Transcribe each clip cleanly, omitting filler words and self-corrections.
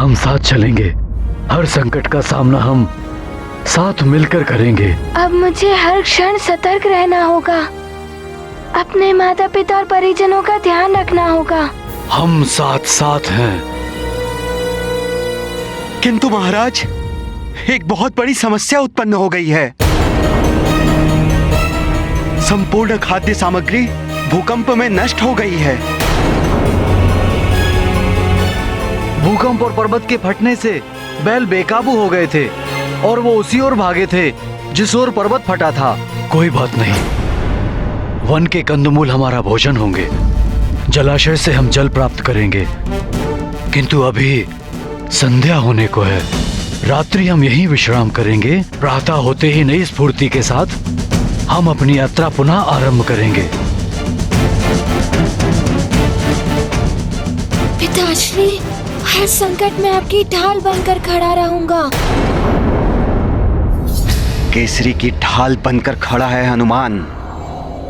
हम साथ चलेंगे, हर संकट का सामना हम साथ मिलकर करेंगे। अब मुझे हर क्षण सतर्क रहना होगा, अपने माता पिता और परिजनों का ध्यान रखना होगा। हम साथ साथ हैं। किंतु महाराज, एक बहुत बड़ी समस्या उत्पन्न हो गई है। संपूर्ण खाद्य सामग्री भूकंप में नष्ट हो गई है। भूकंप और पर्वत के फटने से बैल बेकाबू हो गए थे और वो उसी ओर भागे थे जिस ओर पर्वत फटा था। कोई बात नहीं, वन के कंदमूल हमारा भोजन होंगे, जलाशय से हम जल प्राप्त करेंगे। किंतु अभी संध्या होने को है, रात्रि हम यहीं विश्राम करेंगे। प्रातः होते ही नई स्फूर्ति के साथ हम अपनी यात्रा पुनः आरंभ करेंगे। पिताश्री, हर संकट में आपकी ढाल बनकर खड़ा रहूंगा। केसरी की ढाल बनकर खड़ा है हनुमान,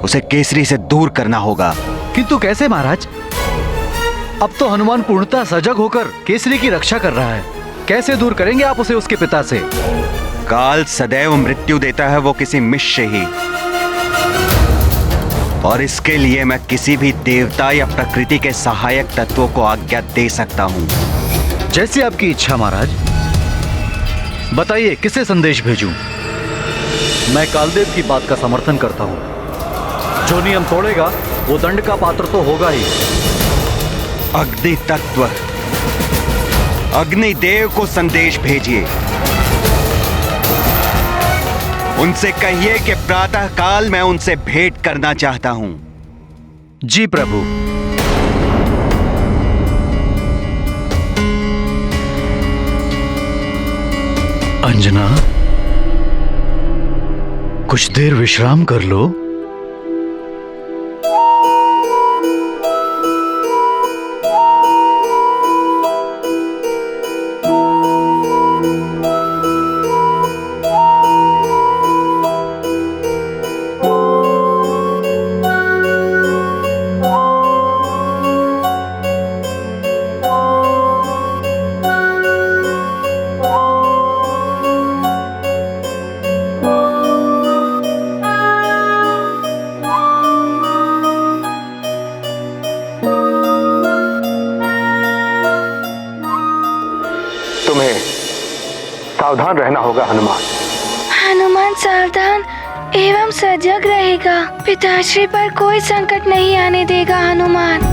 उसे केसरी से दूर करना होगा। किंतु कैसे महाराज? अब तो हनुमान पूर्णतः सजग होकर केसरी की रक्षा कर रहा है। कैसे दूर करेंगे आप उसे उसके पिता से? काल सदैव मृत्यु देता है, वो किसी मिश से ही। और इसके लिए मैं किसी भी देवता या प्रकृति के सहायक तत्वों को आज्ञा दे सकता हूँ। जैसी आपकी इच्छा महाराज। बताइए किसे संदेश भेजूं? मैं कालदेव की बात का समर्थन करता हूँ। जो नियम तोड़ेगा वो दंड का पात्र तो होगा ही। अग्नि तत्व, अग्निदेव को संदेश भेजिए। उनसे कहिए कि प्रातः काल मैं उनसे भेंट करना चाहता हूं। जी प्रभु। अंजना, कुछ देर विश्राम कर लो। तुम्हें सावधान रहना होगा हनुमान। हनुमान सावधान एवं सजग रहेगा। पिताश्री पर कोई संकट नहीं आने देगा हनुमान।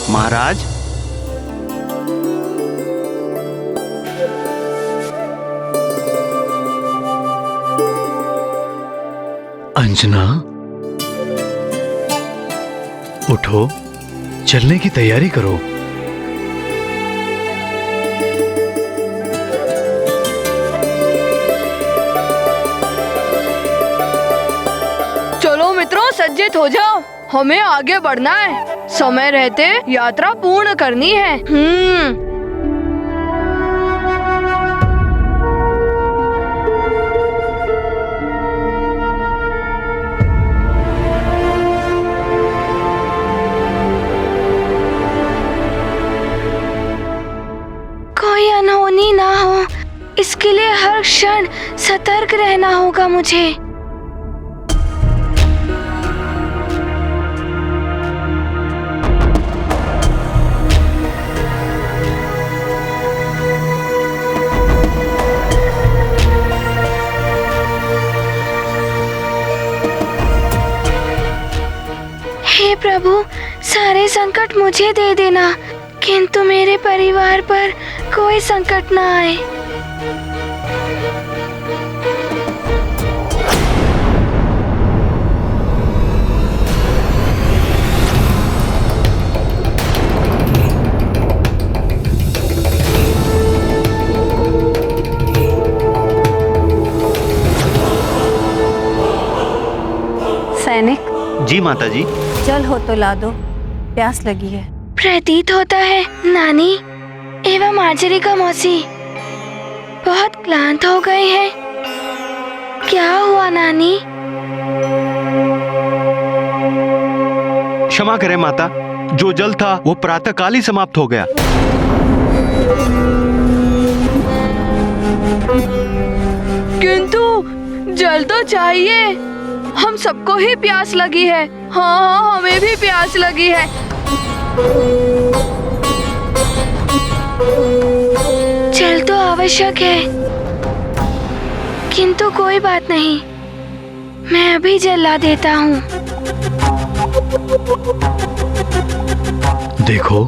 महाराज, अंजना, उठो, चलने की तैयारी करो। चलो मित्रों, सज्जित हो जाओ, हमें आगे बढ़ना है। समय रहते यात्रा पूर्ण करनी है। कोई अनहोनी ना हो, इसके लिए हर क्षण सतर्क रहना होगा मुझे। हे प्रभु, सारे संकट मुझे दे देना, किंतु मेरे परिवार पर कोई संकट ना आए। जी माता जी। जल हो तो ला दो, प्यास लगी है। प्रतीत होता है नानी एवं आचरिका मौसी बहुत क्लांत हो गए हैं। क्या हुआ नानी? क्षमा करें माता, जो जल था वो प्रातःकाल ही समाप्त हो गया। किंतु जल तो चाहिए, हम सबको ही प्यास लगी है। हाँ, हमें भी प्यास लगी है। जल तो आवश्यक है, किंतु कोई बात नहीं, मैं अभी जल ला देता हूँ। देखो,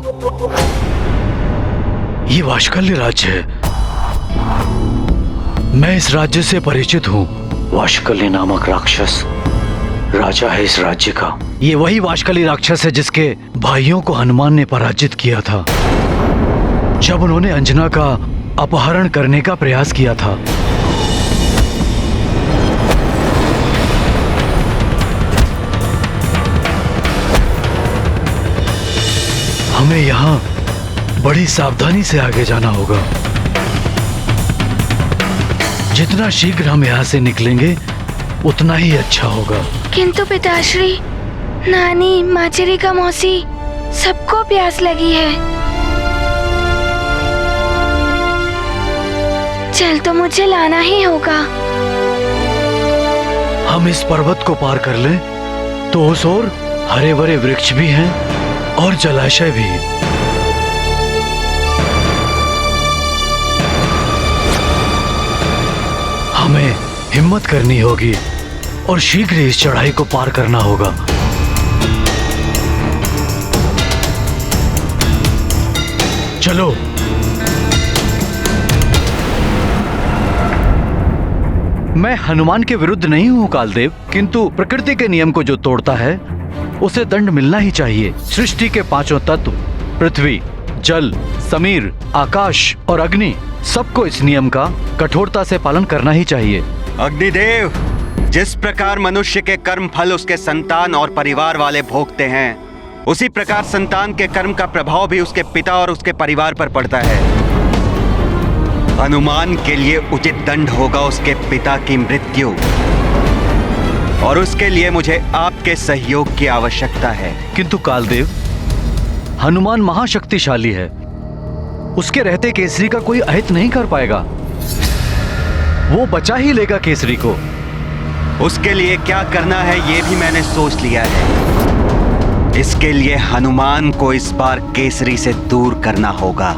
ये वाशकल्य राज्य है। मैं इस राज्य से परिचित हूँ। वाशकल्य नामक राक्षस राजा है इस राज्य का। ये वही वाशकल्य राक्षस है जिसके भाइयों को हनुमान ने पराजित किया था जब उन्होंने अंजना का अपहरण करने का प्रयास किया था। हमें यहाँ बड़ी सावधानी से आगे जाना होगा। जितना शीघ्र हम यहाँ से निकलेंगे उतना ही अच्छा होगा। किंतु पिताश्री, नानी, माचरिका मौसी सबको प्यास लगी है। जल तो मुझे लाना ही होगा। हम इस पर्वत को पार कर लें तो उस ओर हरे भरे वृक्ष भी हैं और जलाशय भी। हमें हिम्मत करनी होगी और शीघ्र इस चढ़ाई को पार करना होगा। चलो। मैं हनुमान के विरुद्ध नहीं हूँ कालदेव, किंतु प्रकृति के नियम को जो तोड़ता है उसे दंड मिलना ही चाहिए। सृष्टि के पांचों तत्व पृथ्वी, जल, समीर, आकाश और अग्नि, सबको इस नियम का कठोरता से पालन करना ही चाहिए। अग्निदेव, जिस प्रकार मनुष्य के कर्म फल उसके संतान और परिवार वाले भोगते हैं, उसी प्रकार संतान के कर्म का प्रभाव भी उसके पिता और उसके परिवार पर पड़ता है। हनुमान के लिए उचित दंड होगा उसके पिता की मृत्यु, और उसके लिए मुझे आपके सहयोग की आवश्यकता है। किंतु कालदेव, हनुमान महाशक्तिशाली है, उसके रहते केसरी का कोई अहित नहीं कर पाएगा। वो बचा ही लेगा केसरी को। उसके लिए क्या करना है ये भी मैंने सोच लिया है। इसके लिए हनुमान को इस बार केसरी से दूर करना होगा।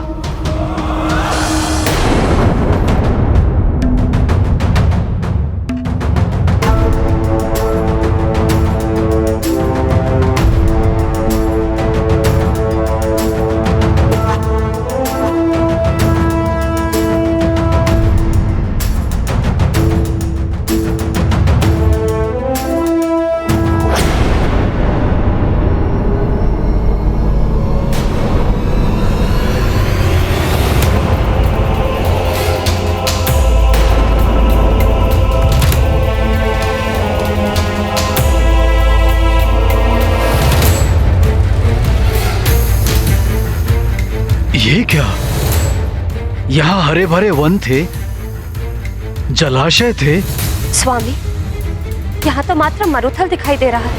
ये क्या? यहाँ हरे भरे वन थे, जलाशय थे। स्वामी, यहाँ तो मात्र मरुथल दिखाई दे रहा है,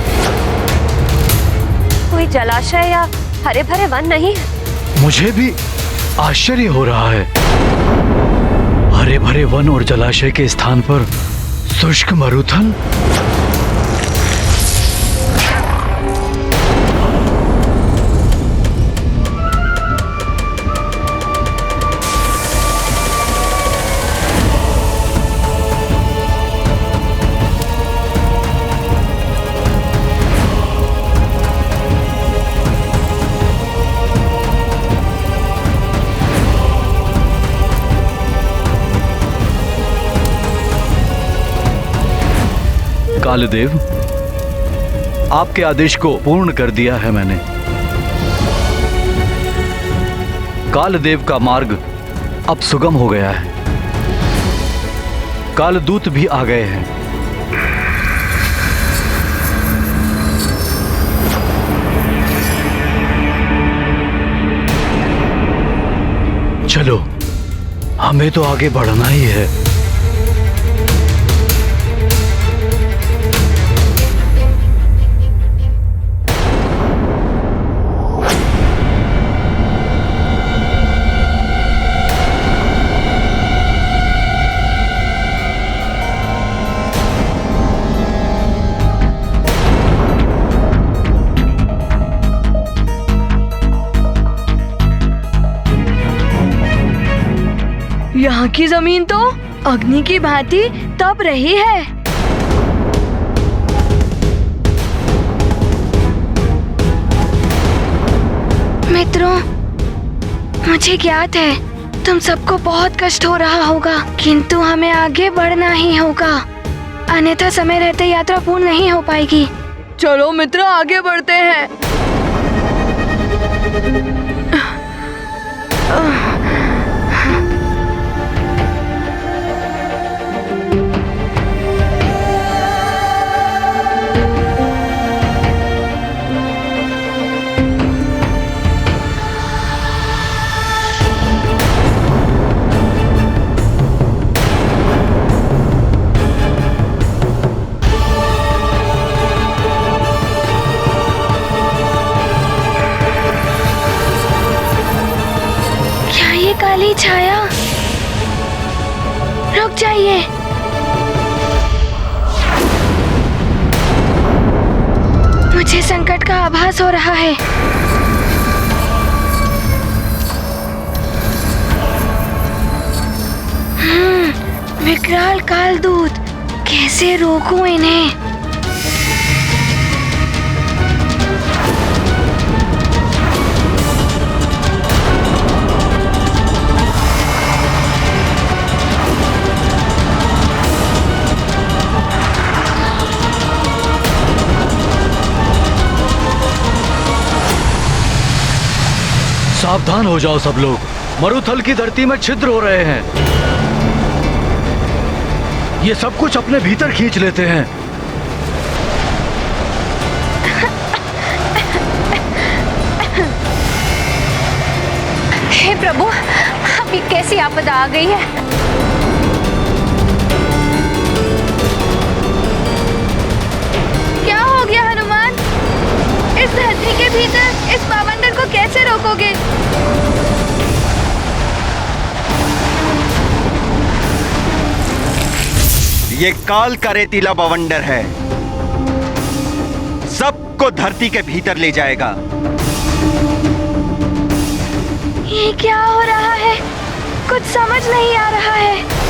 कोई जलाशय या हरे भरे वन नहीं है। मुझे भी आश्चर्य हो रहा है। हरे भरे वन और जलाशय के स्थान पर शुष्क मरुथल। कालदेव, आपके आदेश को पूर्ण कर दिया है मैंने। कालदेव का मार्ग अब सुगम हो गया है। कालदूत भी आ गए हैं। चलो, हमें तो आगे बढ़ना ही है। यहाँ की जमीन तो अग्नि की भांति तप रही है। मित्रों, मुझे ज्ञात है तुम सबको बहुत कष्ट हो रहा होगा, किंतु हमें आगे बढ़ना ही होगा, अन्यथा समय रहते यात्रा पूर्ण नहीं हो पाएगी। चलो मित्र, आगे बढ़ते हैं। काली छाया, रुक जाइए। मुझे संकट का आभास हो रहा है। विकराल काल दूत, कैसे रोकूं इन्हें? सावधान हो जाओ सब लोग, मरुथल की धरती में छिद्र हो रहे हैं। ये सब कुछ अपने भीतर खींच लेते हैं। हे प्रभु, अभी कैसी आपदा आ गई है। क्या हो गया हनुमान? इस धरती के भीतर इस बवंडर को कैसे रोकोगे? ये काल का रेतीला बवंडर है, सबको धरती के भीतर ले जाएगा। ये क्या हो रहा है? कुछ समझ नहीं आ रहा है।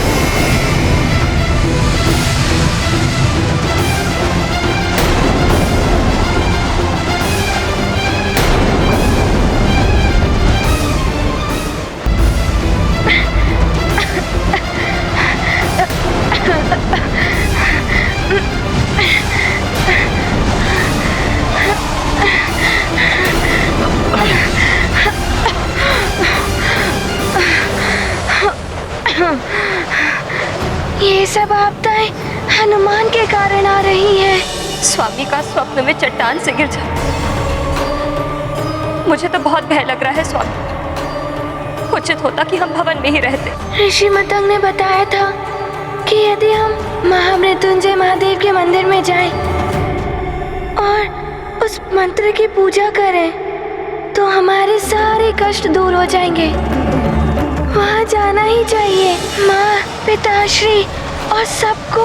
ये सब आपदाएं हनुमान के कारण आ रही हैं। स्वामी का स्वप्न में चट्टान से गिर जाना, मुझे तो बहुत भय लग रहा है स्वामी। उचित होता कि हम भवन में ही रहते। ऋषि मतंग ने बताया था कि यदि हम महामृत्युंजय महादेव के मंदिर में जाएं और उस मंत्र की पूजा करें तो हमारे सारे कष्ट दूर हो जाएंगे। वहाँ जाना ही चाहिए। माँ, पिताश्री और सबको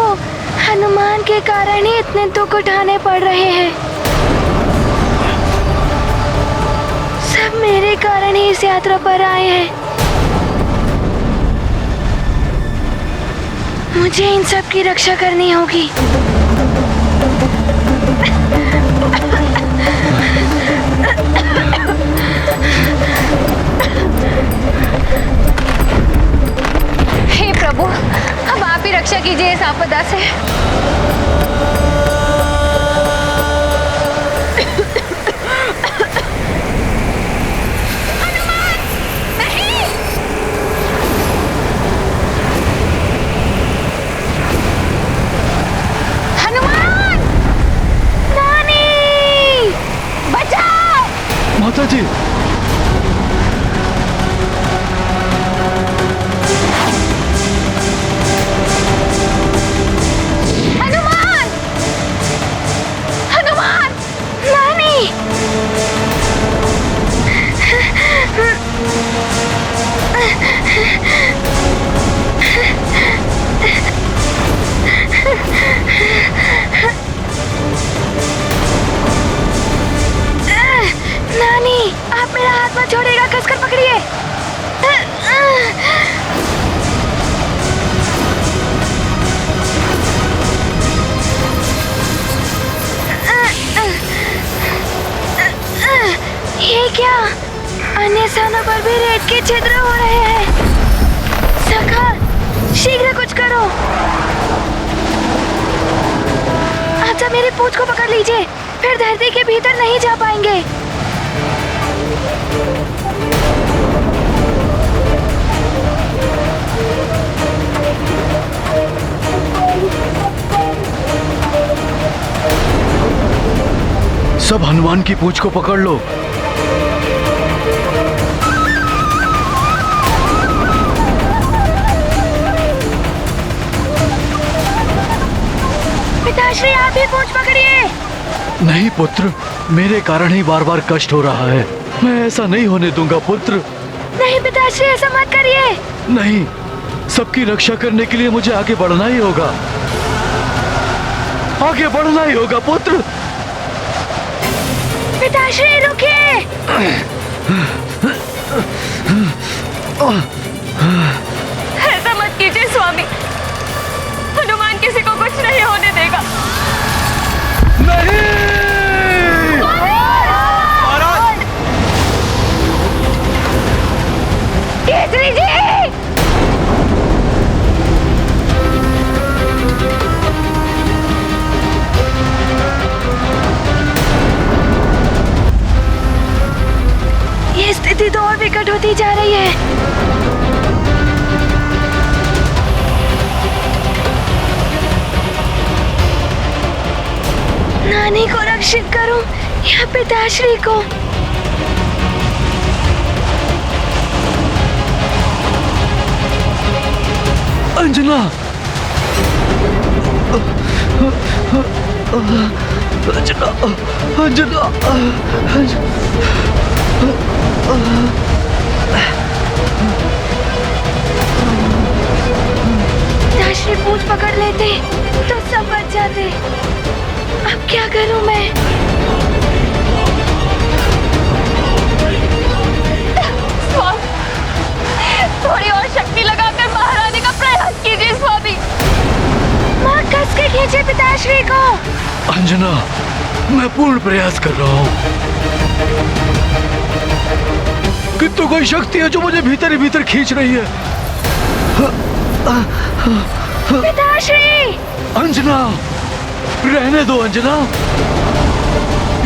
हनुमान के कारण ही इतने दुख उठाने पड़ रहे हैं। सब मेरे कारण ही इस यात्रा पर आए हैं। मुझे इन सब की रक्षा करनी होगी। हे प्रभु, अब आप ही रक्षा कीजिए इस आपदा से। हनुमान, नहीं! हनुमान! नानी! बचाओ! माता जी, आप मेरा हाथ मत छोड़िएगा, कसकर पकड़िए। ये क्या? अन्य स्थानों पर भी रेत के छिद्र हो रहे हैं। सखा, शीघ्र कुछ करो। आप सब मेरी पूंछ को पकड़ लीजिए, फिर धरती के भीतर नहीं जा पाएंगे। सब हनुमान की पूंछ को पकड़ लो। पिताश्री, आप भी पूंछ पकड़िए। नहीं पुत्र, मेरे कारण ही बार बार कष्ट हो रहा है। मैं ऐसा नहीं होने दूंगा पुत्र। नहीं पिताश्री, ऐसा मत करिए। नहीं, सबकी रक्षा करने के लिए मुझे आगे बढ़ना ही होगा। आगे बढ़ना ही होगा पुत्र। पिताश्री रुकिए। ऐसा मत कीजिए स्वामी, हनुमान किसी को कुछ नहीं होने देगा। नहीं! केसरी जी! ये स्थिति तो और विकट होती जा रही है। नानी को रक्षित करूं या पिताश्री को? अंजना! अंजना! अंजना! पिताश्री पूंछ पकड़ लेते तो सब बच जाते। अब क्या करूं मैं? स्वामी, थोड़ी और शक्ति लगाकर बाहर आने का प्रयास कीजिए स्वामी। माँ कस के खींचे पिताश्री को। अंजना, मैं पूर्ण प्रयास कर रहा हूँ, किंतु कोई शक्ति है जो मुझे भीतर ही भीतर खींच रही है। पिताश्री! अंजना, रहने दो अंजना।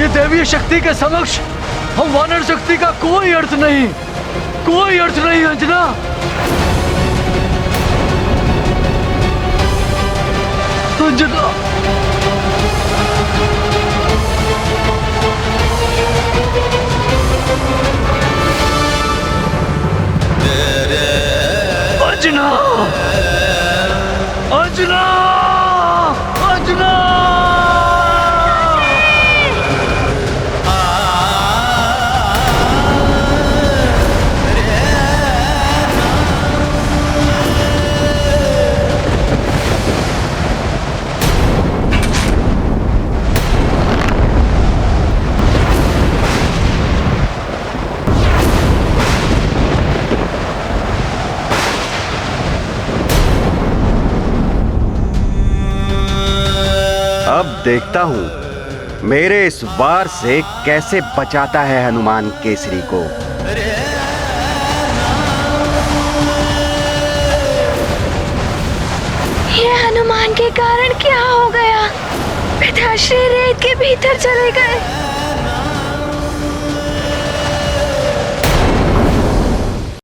ये दैवीय शक्ति के समक्ष हम वानर शक्ति का कोई अर्थ नहीं, कोई अर्थ नहीं अंजना। अंजना, अंजना, अंजना, अंजना! अब देखता हूं मेरे इस वार से कैसे बचाता है हनुमान केसरी को। ये हनुमान के कारण क्या हो गया? पिताश्री रेत के भीतर चले गए।